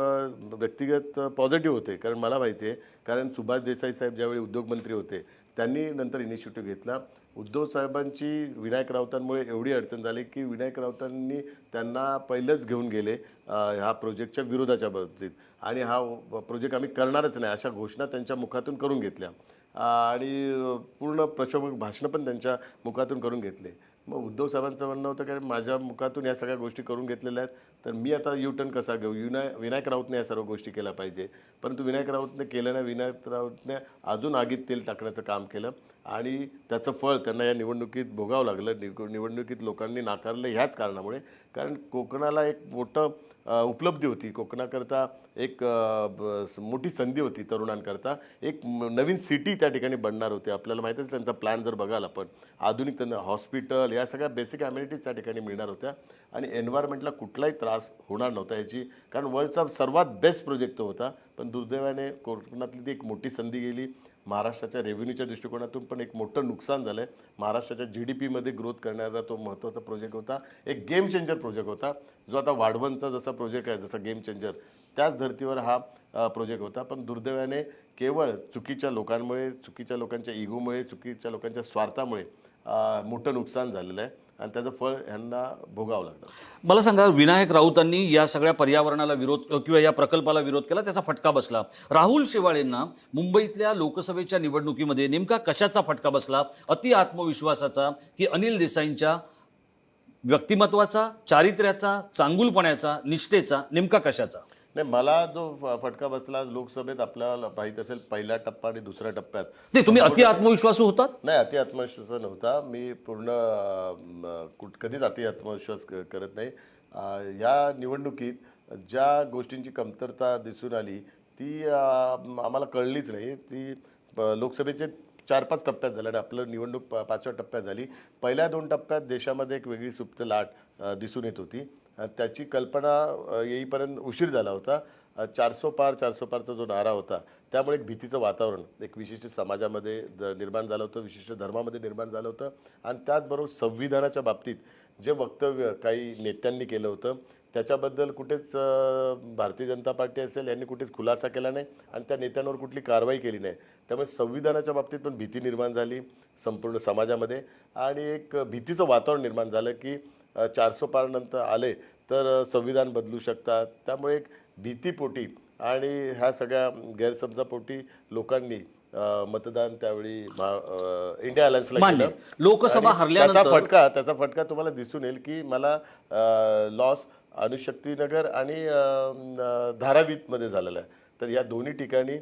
S1: व्यक्तिगत पॉझिटिव्ह होते, कारण मला माहिती आहे, कारण सुभाष देसाई साहेब ज्यावेळी उद्योगमंत्री होते त्यांनी नंतर इनिशिएटिव्ह घेतला. उद्धव साहेबांची विनायक राऊतांमुळे एवढी अडचण झाली की विनायक राऊतांनी त्यांना पहिलंच घेऊन गेले ह्या प्रोजेक्टच्या विरोधाच्या बाबतीत, आणि हा प्रोजेक्ट आम्ही करणारच नाही अशा घोषणा त्यांच्या मुखातून करून घेतल्या आणि पूर्ण प्रक्षोभक भाषणं पण त्यांच्या मुखातून करून घेतले. मग उद्धव साहेबांचं म्हणणं होतं की माझ्या मुखातून या सगळ्या गोष्टी करून घेतलेल्या आहेत, तर मी आता टर्न कसा घेऊ? विनायक राऊतने या सर्व गोष्टी केल्या पाहिजे. परंतु विनायक राऊतने केलं नाही. विनायक राऊतने अजून आगीत तेल टाकण्याचं काम केलं आणि त्याचं फळ त्यांना या निवडणुकीत भोगावं लागलं. निवडणुकीत लोकांनी नाकारलं ह्याच कारणामुळे, कारण कोकणाला एक मोठं उपलब्धी होती, कोकणाकरता एक मोठी संधी होती तरुणांकरता. एक नवीन सिटी त्या ठिकाणी बनणार होती. आपल्याला माहिती आहे त्यांचा प्लॅन जर बघाल आपण, आधुनिक त्यांना हॉस्पिटल या सगळ्या बेसिक ॲम्युनिटीज त्या ठिकाणी मिळणार होत्या आणि एन्व्हायरमेंटला कुठलाही त्रास होणार नव्हता याची, कारण वर्ल्डचा सर्वात बेस्ट प्रोजेक्ट होता. पण दुर्दैवाने कोकणातली ती एक मोठी संधी गेली. महाराष्ट्राच्या रेव्हेन्यूच्या दृष्टिकोनातून पण एक मोठं नुकसान झालं आहे. महाराष्ट्राच्या GDPमध्ये ग्रोथ करणारा तो महत्त्वाचा प्रोजेक्ट होता, एक गेम चेंजर प्रोजेक्ट होता, जो आता वाढवणचा जसा प्रोजेक्ट आहे, जसा गेम चेंजर, त्याच धर्तीवर हा प्रोजेक्ट होता. पण दुर्दैवाने केवळ चुकीच्या लोकांमुळे, चुकीच्या लोकांच्या इगोमुळे, चुकीच्या लोकांच्या स्वार्थामुळे मोठं नुकसान झालेलं आहे आणि त्याचं फळ ह्यांना भोगावं लागलं.
S2: मला सांगा, विनायक राऊतांनी या सगळ्या पर्यावरणाला विरोध किंवा या प्रकल्पाला विरोध केला, त्याचा फटका बसला. राहुल शेवाळेंना मुंबईतल्या लोकसभेच्या निवडणुकीमध्ये नेमका कशाचा फटका बसला? अति आत्मविश्वासाचा की अनिल देसाईंच्या व्यक्तिमत्वाचा, चारित्र्याचा, चांगुलपणाचा, निष्ठेचा, नेमका कशाचा?
S1: नाही, मला जो फटका बसला लोकसभेत, आपल्याला माहीत असेल पहिला टप्पा आणि दुसऱ्या टप्प्यात.
S2: नाही, तुम्ही अति आत्मविश्वासू होतात?
S1: नाही, अति आत्मविश्वास नव्हता मी. पूर्ण कधीच अति आत्मविश्वास करत नाही. या निवडणुकीत ज्या गोष्टींची कमतरता दिसून आली ती आम्हाला कळलीच नाही. ती लोकसभेचे 4-5 टप्प्यात झाल्या आणि आपलं निवडणूक 5व्या टप्प्यात झाली. पहिल्या 2 टप्प्यात देशामध्ये एक वेगळी सुप्त लाट दिसून येत होती. त्याची कल्पना येईपर्यंत उशीर झाला होता. 400 पारचा जो नारा होता त्यामुळे एक भीतीचं वातावरण एक विशिष्ट समाजामध्ये निर्माण झालं होतं, विशिष्ट धर्मामध्ये निर्माण झालं होतं. आणि त्याचबरोबर संविधानाच्या बाबतीत जे वक्तव्य काही नेत्यांनी केलं होतं त्याच्याबद्दल कुठेच भारतीय जनता पार्टी असेल यांनी कुठेच खुलासा केला नाही आणि त्या नेत्यांवर कुठली कारवाई केली नाही. त्यामुळे संविधानाच्या बाबतीत पण भीती निर्माण झाली संपूर्ण समाजामध्ये आणि एक भीतीचं वातावरण निर्माण झालं की 400 पारनंतर आले तर संविधान बदलू शकतात. त्यामुळे एक भीतीपोटी आणि ह्या सगळ्या गैरसमजापोटी लोकांनी मतदान त्यावेळी इंडिया अलायन्सला केलं.
S2: लोकसभा हरल्यानंतर
S1: त्याचा फटका तुम्हाला दिसून येईल की मला लॉस अणुशक्तीनगर आणि धारावीमध्ये झालेला आहे. तर या दोन्ही ठिकाणी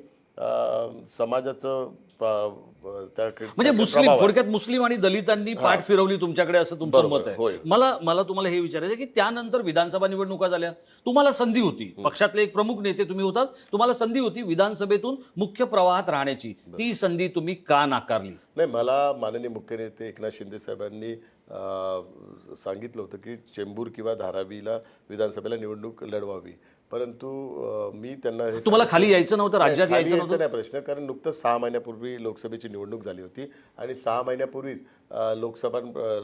S1: समाजाचं
S2: म्हणजे मुस्लिम, थोडक्यात मुस्लिम आणि दलितांनी पाठ फिरवली तुमच्याकडे, असं तुमचं
S1: बरोबर,
S2: मत आहे.
S1: होय.
S2: मला तुम्हाला हे विचारायचं की त्यानंतर विधानसभा निवडणुका झाल्या, तुम्हाला संधी होती, पक्षातले एक प्रमुख नेते तुम्ही होतात, तुम्हाला संधी होती विधानसभेतून मुख्य प्रवाहात राहण्याची, ती संधी तुम्ही का नाकारली?
S1: नाही, मला माननीय मुख्य नेते एकनाथ शिंदे साहेबांनी सांगितलं होतं की चेंबूर किंवा धारावीला विधानसभेला निवडणूक लढवावी, परंतु मी त्यांना हे
S2: तुम्हाला खाली यायचं नव्हतं,
S1: नाही,
S2: राज्यात
S1: खाली
S2: यायचं नव्हतं?
S1: नाही प्रश्न, कारण नुकतंच 6 महिन्यापूर्वी लोकसभेची निवडणूक झाली होती आणि 6 महिन्यापूर्वीच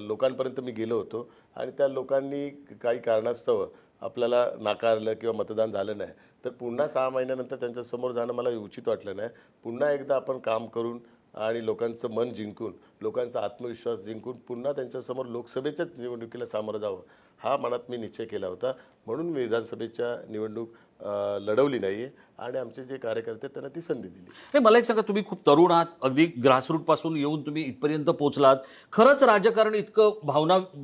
S1: लोकांपर्यंत मी गेलो होतो आणि त्या लोकांनी काही कारणास्तव आपल्याला नाकारलं किंवा मतदान झालं नाही, तर पुन्हा 6 महिन्यानंतर त्यांच्यासमोर जाणं मला उचित वाटलं नाही. पुन्हा एकदा आपण काम करून आणि लोकांचं मन जिंकून, लोकांचा आत्मविश्वास जिंकून पुन्हा त्यांच्यासमोर लोकसभेच्याच निवडणुकीला सामोरं जावं, हा मनात मी निश्चय केला होता. म्हणून मी विधानसभेच्या निवडणूक लढवली नाही आहे आणि आमचे जे कार्यकर्ते आहेत त्यांना ती संधी दिली.
S2: नाही, मला एक सांगा, तुम्ही खूप तरुण आहात, अगदी ग्रासरूट पासून येऊन तुम्ही इथपर्यंत पोहोचलात. खरंच राजकारण इतकं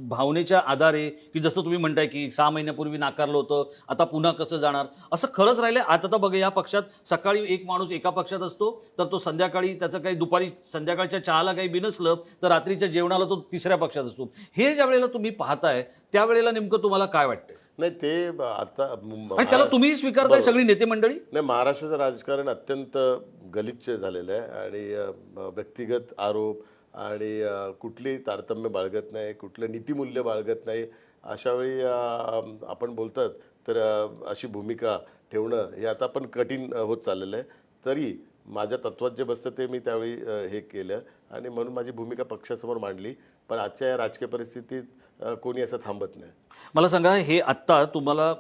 S2: भावनेच्या आधारे, की जसं तुम्ही म्हणताय की 6 महिन्यापूर्वी नाकारलं होतं, आता पुन्हा कसं जाणार, असं खरंच राहिलंय? आता बघा, या पक्षात सकाळी एक माणूस एका पक्षात असतो, तर तो संध्याकाळी त्याचं काही दुपारी संध्याकाळच्या चहाला काही बिनसलं तर रात्रीच्या जेवणाला तो तिसऱ्या पक्षात असतो. हे ज्या वेळेला तुम्ही पाहताय त्यावेळेला नेमकं तुम्हाला काय वाटतंय?
S1: नाही, ते आता
S2: आणि त्याला तुम्ही स्वीकारताय सगळी नेते मंडळी?
S1: नाही, महाराष्ट्राचं राजकारण अत्यंत गलिच्छ झालेलं आहे आणि व्यक्तिगत आरोप आणि कुठलीही तारतम्य बाळगत नाही, कुठलं नीतिमूल्य बाळगत नाही. अशा वेळी आपण बोलतात तर अशी भूमिका ठेवणं हे आता पण कठीण होत चाललेलं आहे. तरी माझ्या तत्वात जे बसतं ते मी त्यावेळी हे केलं आणि म्हणून माझी भूमिका पक्षासमोर मांडली. पण आजच्या या राजकीय परिस्थितीत कोणी असं थांबत नाही.
S2: मला सांगा, हे आत्ता तुम्हाला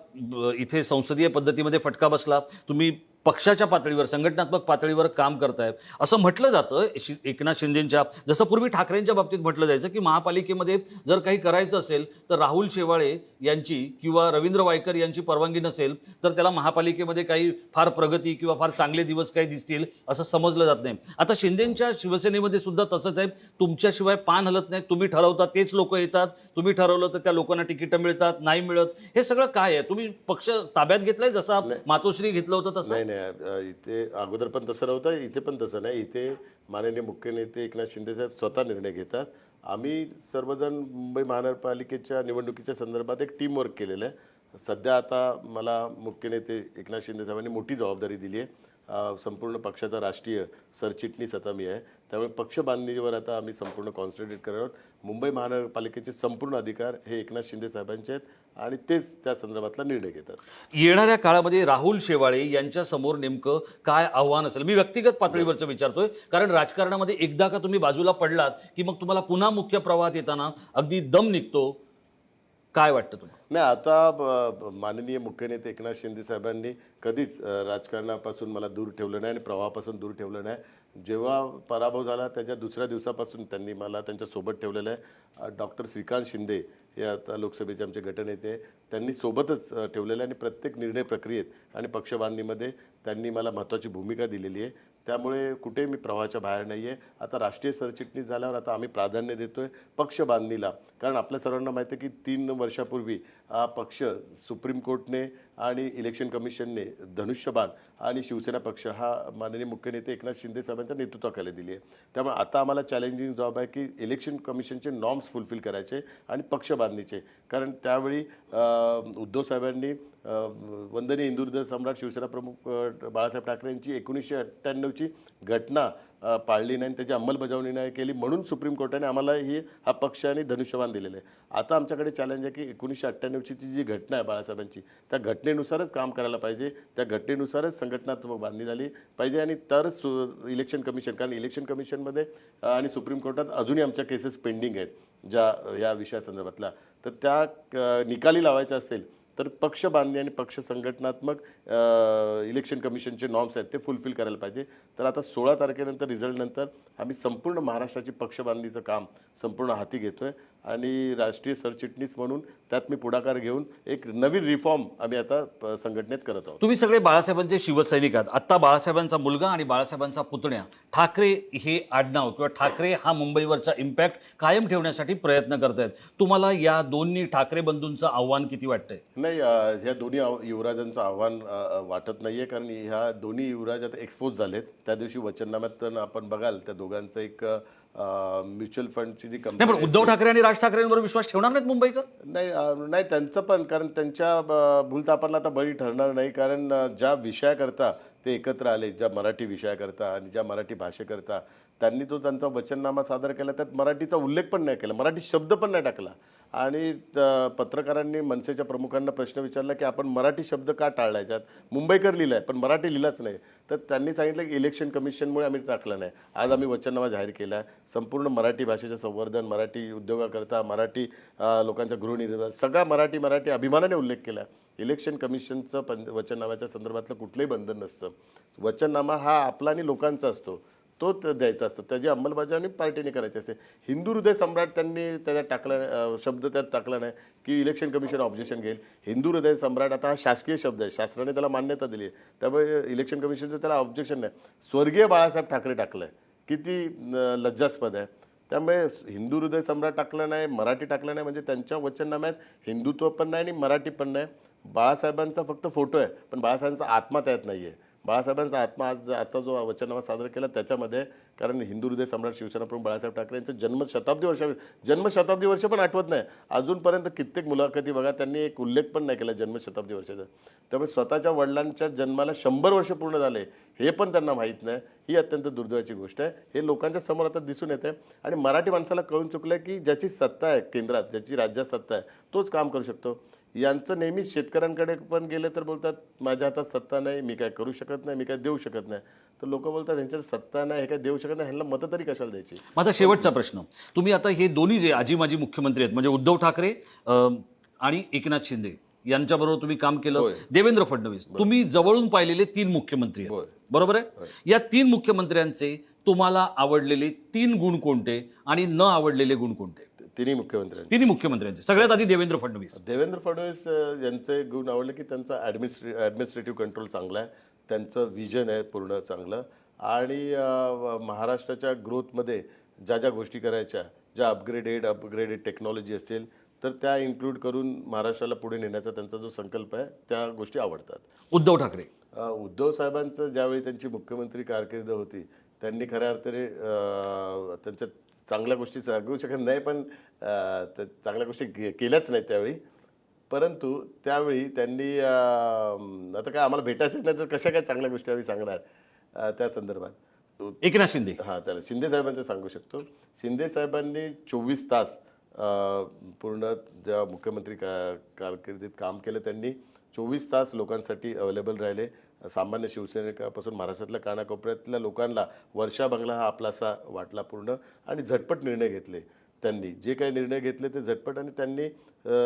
S2: इथे संसदीय पद्धतीमध्ये फटका बसला, तुम्ही पक्षाच्या पातळीवर, संघटनात्मक पातळीवर काम करताय, असं म्हटलं जातं एकनाथ शिंदेंच्या, जसं पूर्वी ठाकरेंच्या बाबतीत म्हटलं जायचं की महापालिकेमध्ये जर काही करायचं असेल तर राहुल शेवाळे यांची किंवा रवींद्र वायकर यांची परवानगी नसेल तर त्याला महापालिकेमध्ये काही फार प्रगती किंवा फार चांगले दिवस काही दिसतील असं समजलं जात नाही. आता शिंदेंच्या शिवसेनेमध्ये सुद्धा तसंच आहे, तुमच्याशिवाय पान हलत नाही, तुम्ही ठरवता तेच लोक येतात, तुम्ही ठरवलं तर त्या लोकांना तिकीटं मिळतात, नाही मिळत. हे सगळं काय आहे? तुम्ही पक्ष ताब्यात घेतलाय जसा मातोश्री घेतलं होतं तसं?
S1: नाही, इथे अगोदर पण तसं नव्हतं, इथे पण तसं नाही. इथे माननीय मुख्य नेते एकनाथ शिंदे साहेब स्वतः निर्णय घेतात. आम्ही सर्वजण मुंबई महानगरपालिकेच्या निवडणुकीच्या संदर्भात एक टीम वर्क केलेलं आहे. सध्या आता मला मुख्य नेते एकनाथ शिंदे साहेबांनी मोठी जबाबदारी दिली आहे. संपूर्ण पक्षाचा राष्ट्रीय सरचिटणीस आता मी आहे, त्यामुळे पक्ष बांधणीवर आता आम्ही संपूर्ण कॉन्सन्ट्रेट करत आहोत. मुंबई महानगरपालिकेचे संपूर्ण अधिकार हे एकनाथ शिंदे साहेबांचे आहेत आणि तेच त्या संदर्भातला निर्णय घेतात.
S2: येणाऱ्या काळामध्ये राहुल शेवाळे यांच्या समोर नेमकं काय आव्हान असेल? मी व्यक्तिगत पातळीवरचं विचारतोय, कारण राजकारणामध्ये एकदा का तुम्ही बाजूला पडलात की मग तुम्हाला पुन्हा मुख्य प्रवाहात येताना अगदी दम निघतो. काय वाटतं तुम्हाला?
S1: नाही, आता माननीय मुख्य नेते एकनाथ शिंदे साहेबांनी कधीच राजकारणापासून मला दूर ठेवलं नाही आणि प्रवाहापासून दूर ठेवलं नाही. जेव्हा पराभव झाला त्याच्या दुसऱ्या दिवसापासून त्यांनी मला त्यांच्यासोबत ठेवलेलं आहे. डॉक्टर श्रीकांत शिंदे हे आता लोकसभेचे आमचे गटनेते, त्यांनी सोबतच ठेवलेलं आहे आणि प्रत्येक निर्णय प्रक्रियेत आणि पक्षबांधणीमध्ये त्यांनी मला महत्त्वाची भूमिका दिलेली आहे. त्यामुळे कुठेही मी प्रवाहाच्या बाहेर नाही आहे. आता राष्ट्रीय सरचिटणीस झाल्यावर आता आम्ही प्राधान्य देतो आहे पक्ष बांधणीला, कारण आपल्या सर्वांना माहिती आहे की 3 वर्षापूर्वी हा पक्ष सुप्रीम कोर्टने आणि इलेक्शन कमिशनने धनुष्यबाण आणि शिवसेना पक्ष हा माननीय मुख्य नेते एकनाथ शिंदे साहेबांच्या नेतृत्वाखाली दिली आहे. त्यामुळे आता आम्हाला चॅलेंजिंग जॉब आहे की इलेक्शन कमिशनचे नॉर्म्स फुलफिल करायचे आणि पक्ष बांधणीचे, कारण त्यावेळी उद्धव साहेबांनी वंदनीय हिंदू सम्राट शिवसेना प्रमुख बाळासाहेब ठाकरे यांची 1998ची घटना पाळली नाही, त्याची अंमलबजावणी नाही केली, म्हणून सुप्रीम कोर्टाने आम्हाला हा पक्ष आणि धनुष्यबाण दिलेलं आहे. आता आमच्याकडे चॅलेंज आहे की 1998ची जी घटना आहे बाळासाहेबांची, त्या घटनेनुसारच काम करायला पाहिजे, त्या घटनेनुसारच संघटनात्मक बांधणी झाली पाहिजे आणि तरच इलेक्शन कमिशन, कारण इलेक्शन कमिशनमध्ये आणि सुप्रीम कोर्टात अजूनही आमच्या केसेस पेंडिंग आहेत ज्या या विषयासंदर्भातल्या, तर त्या निकाली लावायच्या असतील तर पक्ष बांधणी आणि पक्ष संघटनात्मक इलेक्शन कमिशनचे नॉर्म्स आहेत ते फुलफिल करायला पाहिजे. तर आता 16 तारखेनंतर रिझल्टनंतर आम्ही संपूर्ण महाराष्ट्राची पक्षबांधणीचं काम संपूर्ण हाती घेतो आहे आणि राष्ट्रीय सरचिटणीस म्हणून त्यात मी पुढाकार घेऊन एक नवीन रिफॉर्म आम्ही आता संघटनेत करत आहोत.
S2: तुम्ही सगळे बाळासाहेबांचे शिवसैनिक आहात. आत्ता बाळासाहेबांचा मुलगा आणि बाळासाहेबांचा पुतण्या ठाकरे हे आडनाव किंवा ठाकरे हा मुंबईवरचा इम्पॅक्ट कायम ठेवण्यासाठी प्रयत्न करतायत. तुम्हाला या दोन्ही ठाकरे बंधूंचं आव्हान किती वाटतंय?
S1: नाही, ह्या दोन्ही युवराजांचं आव्हान वाटत नाहीये, कारण ह्या दोन्ही युवराज आता एक्सपोज झालेत. त्या दिवशी वचननाम्यात तर आपण बघाल त्या दोघांचं एक म्युच्युअल फंडची जी
S2: नाही, पण उद्धव ठाकरे आणि राज ठाकरेंवर विश्वास ठेवणार नाहीत मुंबईकर?
S1: नाही त्यांचं पण, कारण त्यांच्या भूलथापांना आता बळी ठरणार नाही. कारण ज्या विषयाकरता ते एकत्र आले, ज्या मराठी विषयाकरता आणि ज्या मराठी भाषेकरता, त्यांनी तो त्यांचा वचननामा सादर केला. त्यात मराठीचा उल्लेख पण नाही केला, मराठी शब्द पण नाही टाकला. आणि पत्रकारांनी मनसेच्या प्रमुखांना प्रश्न विचारला की आपण मराठी शब्द का टाळला, याच्यात मुंबईकर लिहिलाय पण मराठी लिहिलाच नाही. तर त्यांनी सांगितलं की इलेक्शन कमिशनमुळे आम्ही टाकलं नाही. आज आम्ही वचननामा जाहीर केला आहे. संपूर्ण मराठी भाषेचं संवर्धन, मराठी उद्योगाकरता, मराठी लोकांच्या गृहनिर्माण, सगळा मराठी अभिमानाने उल्लेख केला. इलेक्शन कमिशनचं वचननाम्याच्या संदर्भातलं कुठलंही बंधन नसतं. वचननामा हा आपला आणि लोकांचा असतो, तो द्यायचा असतो. त्याची अंमलबजावणी पार्टीने करायची असते. हिंदू हृदय सम्राट त्यांनी त्याच्यात टाकला, शब्द त्यात टाकला नाही की इलेक्शन कमिशन ऑब्जेक्शन घेईल. हिंदू हृदय सम्राट आता हा शासकीय शब्द आहे, शासनाने त्याला मान्यता दिली आहे, त्यामुळे इलेक्शन कमिशनचं त्याला ऑब्जेक्शन नाही. स्वर्गीय बाळासाहेब ठाकरे टाकलं आहे, किती लज्जास्पद आहे. त्यामुळे हिंदू हृदय सम्राट टाकलं नाही, मराठी टाकलं नाही, म्हणजे त्यांच्या वचननाम्यात हिंदुत्व पण नाही आणि मराठी पण नाही. बाळासाहेबांचा फक्त फोटो आहे, पण बाळासाहेबांचा आत्मा त्यात नाही आहे. बाळासाहेबांचा आत्मा आजचा जो वचननामा सादर केला त्याच्यामध्ये, कारण हिंदू हृदय सम्राट शिवसेना प्रमुख बाळासाहेब ठाकरे यांचं जन्मशताब्दी वर्ष पण आठवत नाही अजूनपर्यंत. कित्येक मुलाखती बघा, त्यांनी एक उल्लेख पण नाही केला जन्मशताब्दी वर्षाचा. त्यामुळे स्वतःच्या वडिलांच्या जन्माला 100 वर्ष पूर्ण झाले हे पण त्यांना माहीत नाही. ही अत्यंत दुर्दैवाची गोष्ट आहे. हे लोकांच्या समोर आता दिसून येते. आणि मराठी माणसाला कळून चुकलं की ज्याची सत्ता आहे केंद्रात, ज्याची राज्यात सत्ता आहे, तोच काम करू शकतो. यांचं नेहमी शेतकऱ्यांकडे पण गेले तर बोलतात माझ्या हातात सत्ता नाही, मी काय करू शकत नाही, मी काय देऊ शकत नाही. तर लोक बोलतात ह्यांच्यात सत्ता नाही, हे काय देऊ शकत नाही, ह्यांना मतं तरी कशाला द्यायची.
S2: माझा शेवटचा प्रश्न, तुम्ही आता हे दोन्ही जे आजी माजी मुख्यमंत्री आहेत, म्हणजे उद्धव ठाकरे आणि एकनाथ शिंदे यांच्याबरोबर तुम्ही काम केलं,
S1: होय.
S2: देवेंद्र फडणवीस, तुम्ही जवळून पाहिलेले 3 मुख्यमंत्री आहेत,
S1: होय.
S2: बरोबर आहे? या 3 मुख्यमंत्र्यांचे तुम्हाला आवडलेले 3 गुण कोणते आणि न आवडलेले गुण कोणते?
S1: तिन्ही मुख्यमंत्र्यांचे.
S2: तिन्ही मुख्यमंत्र्यांचे. सगळ्यात आधी देवेंद्र फडणवीस.
S1: देवेंद्र फडणवीस यांचे गुण आवडले की त्यांचा ॲडमिनिस्ट्रेटिव्ह कंट्रोल चांगला आहे, त्यांचं विजन आहे पूर्ण चांगलं. आणि महाराष्ट्राच्या ग्रोथमध्ये ज्या ज्या गोष्टी करायच्या, ज्या अपग्रेडेड टेक्नॉलॉजी असेल तर त्या इन्क्लूड करून महाराष्ट्राला पुढे नेण्याचा त्यांचा जो संकल्प आहे, त्या गोष्टी आवडतात.
S2: उद्धव ठाकरे.
S1: उद्धव साहेबांचं ज्यावेळी त्यांची मुख्यमंत्री कारकीर्द होती, त्यांनी खऱ्या अर्थाने त्यांच्या चांगल्या गोष्टी सांगू शकत नाही, पण चांगल्या गोष्टी केल्याच नाहीत त्यावेळी. परंतु त्यावेळी त्यांनी आता काय आम्हाला भेटायचंच नाही तर कशा काय चांगल्या गोष्टी आम्ही सांगणार त्या संदर्भात.
S2: एकनाथ शिंदे.
S1: हां, त्याला शिंदे साहेबांचं सांगू शकतो. शिंदे साहेबांनी 24 तास पूर्ण ज्या मुख्यमंत्री कारकिर्दीत काम केलं, त्यांनी 24 तास लोकांसाठी अवेलेबल राहिले. सामान्य शिवसैनिकापासून महाराष्ट्रातल्या कानाकोपऱ्यातल्या लोकांना वर्षा बंगला हा आपलासा वाटला पूर्ण. आणि झटपट निर्णय घेतले त्यांनी, जे काही निर्णय घेतले ते झटपट. आणि त्यांनी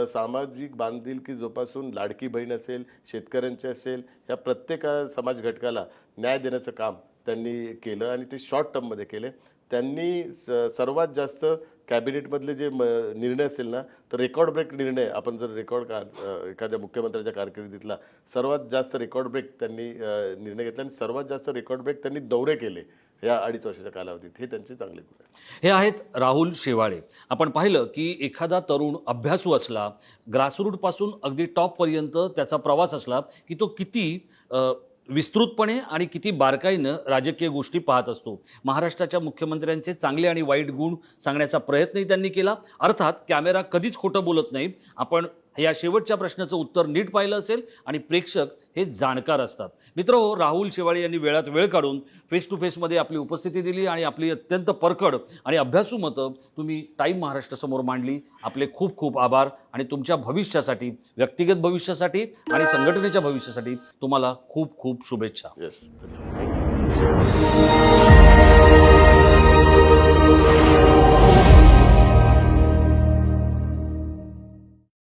S1: सामाजिक बांधिलकी जोपासून लाडकी बहीण असेल, शेतकऱ्यांचे असेल, या प्रत्येक समाज घटकाला न्याय देण्याचं काम त्यांनी केलं आणि ते शॉर्ट टर्ममध्ये केले. त्यांनी सर्वात जास्त कॅबिनेटमधले जे निर्णय असेल ना, तर रेकॉर्ड ब्रेक निर्णय, आपण जर एखाद्या मुख्यमंत्र्याच्या कारकिर्दीतला सर्वात जास्त रेकॉर्ड ब्रेक त्यांनी निर्णय घेतला. आणि सर्वात जास्त रेकॉर्ड ब्रेक त्यांनी दौरे केले या 2.5 वर्षाच्या कालावधीत. हे त्यांचे चांगले गुण आहेत.
S2: हे आहेत राहुल शेवाळे. आपण पाहिलं की एखादा तरुण अभ्यासू असला, ग्रासरूटपासून अगदी टॉपपर्यंत त्याचा प्रवास असला की तो किती विस्तृतपणे आणि किती बारकाईनं राजकीय गोष्टी पाहत असतो. महाराष्ट्राच्या मुख्यमंत्र्यांचे चांगले आणि वाईट गुण सांगण्याचा प्रयत्नही त्यांनी केला. अर्थात कॅमेरा कधीच खोटं बोलत नाही. आपण या शेवटच्या प्रश्नाचं उत्तर नीट पाहिलं असेल आणि प्रेक्षक हे जाणकार असतात. मित्रहो, राहुल शेवाळे यांनी वेळात वेळ काढून फेस टू फेसमध्ये आपली उपस्थिती दिली आणि आपली अत्यंत परखड आणि अभ्यासू मतं तुम्ही टाईम महाराष्ट्रासमोर मांडली. आपले खूप खूप आभार. आणि तुमच्या भविष्यासाठी, व्यक्तिगत भविष्यासाठी आणि संघटनेच्या भविष्यासाठी तुम्हाला खूप खूप शुभेच्छा.
S1: येस, धन्यवाद.